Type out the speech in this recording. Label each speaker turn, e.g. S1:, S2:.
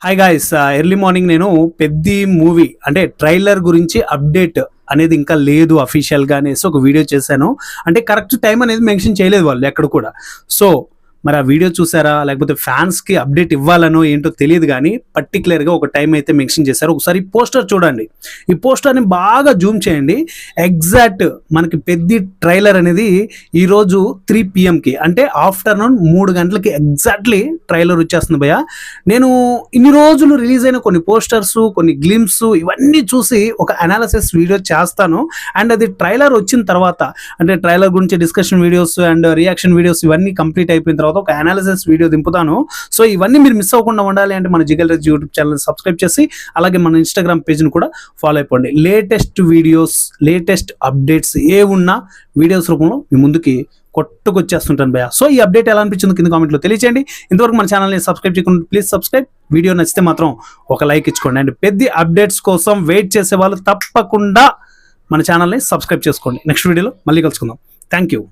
S1: Hi guys, early morning నేను Peddi movie అంటే trailer గురించి అప్డేట్ అనేది ఇంకా లేదు అఫీషియల్గా అనేసి ఒక వీడియో చేశాను. అంటే కరెక్ట్ టైం అనేది మెన్షన్ చేయలేదు వాళ్ళు ఎక్కడ కూడా. సో మరి ఆ వీడియో చూసారా, లేకపోతే ఫ్యాన్స్కి అప్డేట్ ఇవ్వాలనో ఏంటో తెలియదు, కానీ పర్టికులర్గా ఒక టైం అయితే మెన్షన్ చేశారు. ఒకసారి ఈ పోస్టర్ చూడండి, ఈ పోస్టర్ని బాగా జూమ్ చేయండి. ఎగ్జాక్ట్ మనకి పెద్ది ట్రైలర్ అనేది ఈరోజు 3 PM అంటే ఆఫ్టర్నూన్ 3 గంటలకి ఎగ్జాక్ట్లీ ట్రైలర్ వచ్చేస్తుంది భయ్య. నేను ఇన్ని రోజులు రిలీజ్ అయిన కొన్ని పోస్టర్స్, కొన్ని గ్లిమ్స్ ఇవన్నీ చూసి ఒక అనాలిసిస్ వీడియో చేస్తాను. అండ్ అది ట్రైలర్ వచ్చిన తర్వాత, అంటే ట్రైలర్ గురించి discussion videos and reaction videos ఇవన్నీ కంప్లీట్ అయిపోయిన తర్వాత ఒక అనాలిసిస్ వీడియో దింపుతాను. సో ఇవన్నీ మీరు మిస్ అవ్వకుండా ఉండాలి అంటే మన జిగల్ రైజ్ యూట్యూబ్ ఛానల్ సబ్స్క్రైబ్ చేసి అలాగే మన ఇన్స్టాగ్రామ్ పేజ్ని కూడా ఫాలో అయిపోండి. లేటెస్ట్ వీడియోస్, లేటెస్ట్ అప్డేట్స్ ఏ ఉన్నా వీడియోస్ రూపంలో మీ ముందుకి కొట్టుకొచ్చేస్తుంటాను భయ్య. సో ఈ అప్డేట్ ఎలా అనిపించిందో కింద కామెంట్లో తెలియచేయండి. ఇంతవరకు మన ఛానల్ని సబ్స్క్రైబ్ చేయకుండా ప్లీజ్ సబ్స్క్రైబ్. వీడియో నచ్చితే మాత్రం ఒక లైక్ ఇచ్చుకోండి. అండ్ పెద్ద అప్డేట్స్ కోసం వెయిట్ చేసే వాళ్ళు తప్పకుండా మన ఛానల్ని సబ్స్క్రైబ్ చేసుకోండి. నెక్స్ట్ వీడియోలో మళ్ళీ కలుసుకుందాం. Thank you.